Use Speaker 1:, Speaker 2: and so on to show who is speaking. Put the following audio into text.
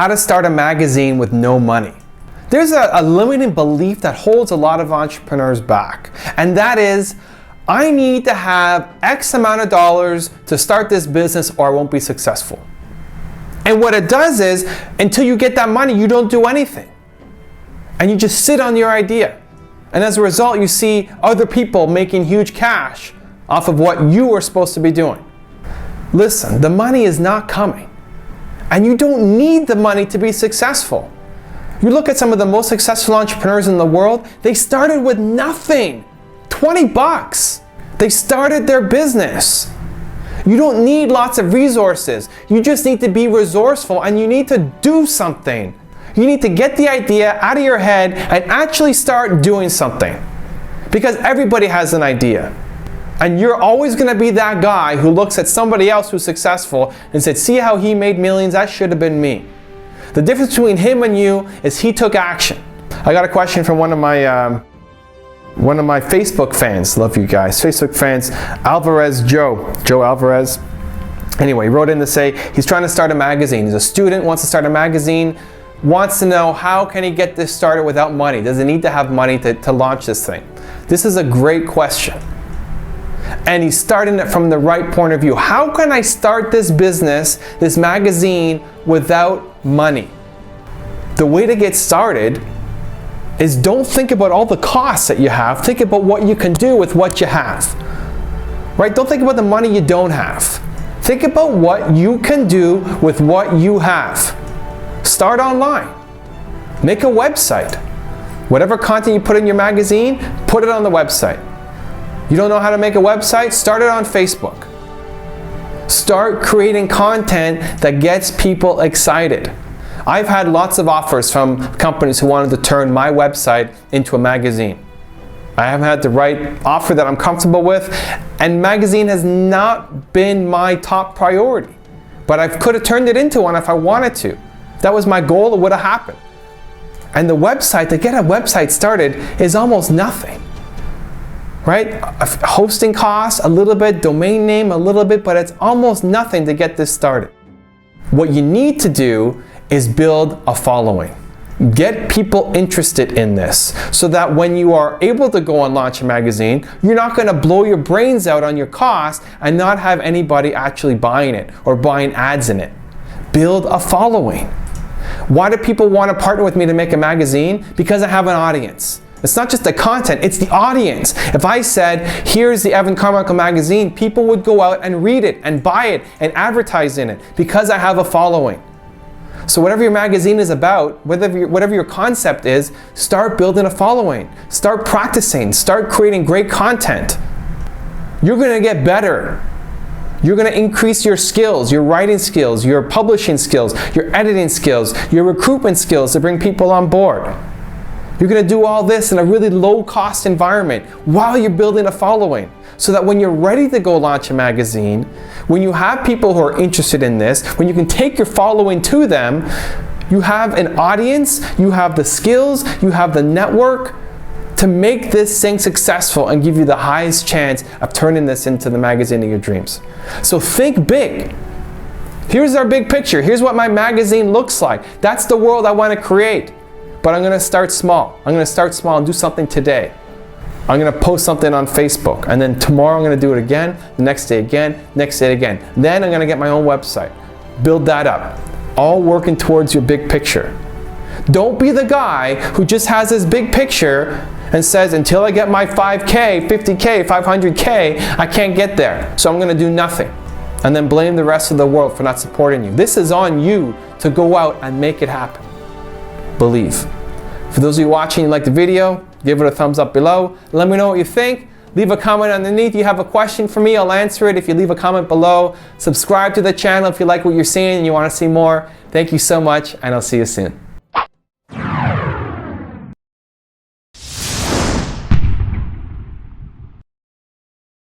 Speaker 1: how to start a magazine with no money. There's a limiting belief that holds a lot of entrepreneurs back, and that is, I need to have X amount of dollars to start this business or I won't be successful. And what it does is, until you get that money, you don't do anything. And you just sit on your idea. And as a result, you see other people making huge cash off of what you are supposed to be doing. Listen, the money is not coming. And you don't need the money to be successful. You look at some of the most successful entrepreneurs in the world, they started with nothing. 20 bucks. They started their business. You don't need lots of resources. You just need to be resourceful and you need to do something. You need to get the idea out of your head and actually start doing something. Because everybody has an idea. And you're always going to be that guy who looks at somebody else who's successful and said, see how he made millions? That should have been me. The difference between him and you is he took action. I got a question from one of my Facebook fans. Love you guys. Facebook fans, Joe Alvarez. Anyway, he wrote in to say he's trying to start a magazine. He's a student, wants to start a magazine, wants to know how can he get this started without money? Does he need to have money to launch this thing? This is a great question. And he's starting it from the right point of view. How can I start this business, this magazine, without money? The way to get started is don't think about all the costs that you have. Think about what you can do with what you have. Right? Don't think about the money you don't have. Think about what you can do with what you have. Start online. Make a website. Whatever content you put in your magazine, put it on the website. You don't know how to make a website? Start it on Facebook. Start creating content that gets people excited. I've had lots of offers from companies who wanted to turn my website into a magazine. I haven't had the right offer that I'm comfortable with, and magazine has not been my top priority. But I could have turned it into one if I wanted to. If that was my goal, it would have happened. And the website, to get a website started, is almost nothing. Right? Hosting costs, a little bit, domain name, a little bit, but it's almost nothing to get this started. What you need to do is build a following. Get people interested in this so that when you are able to go and launch a magazine, you're not going to blow your brains out on your cost and not have anybody actually buying it or buying ads in it. Build a following. Why do people want to partner with me to make a magazine? Because I have an audience. It's not just the content, it's the audience. If I said, here's the Evan Carmichael magazine, people would go out and read it and buy it and advertise in it because I have a following. So whatever your magazine is about, whatever your concept is, start building a following. Start practicing, start creating great content. You're gonna get better. You're gonna increase your skills, your writing skills, your publishing skills, your editing skills, your recruitment skills to bring people on board. You're going to do all this in a really low-cost environment while you're building a following, so that when you're ready to go launch a magazine, when you have people who are interested in this, when you can take your following to them, you have an audience, you have the skills, you have the network to make this thing successful and give you the highest chance of turning this into the magazine of your dreams. So think big. Here's our big picture. Here's what my magazine looks like. That's the world I want to create. But I'm going to start small. I'm going to start small and do something today. I'm going to post something on Facebook, and then tomorrow I'm going to do it again, the next day again, next day again. Then I'm going to get my own website. Build that up. All working towards your big picture. Don't be the guy who just has this big picture and says, until I get my 5K, 50K, 500K, I can't get there. So I'm going to do nothing. And then blame the rest of the world for not supporting you. This is on you to go out and make it happen. Believe. For those of you watching and like the video, give it a thumbs up below. Let me know what you think. Leave a comment underneath. If you have a question for me, I'll answer it if you leave a comment below. Subscribe to the channel if you like what you're seeing and you want to see more. Thank you so much, and I'll see you soon.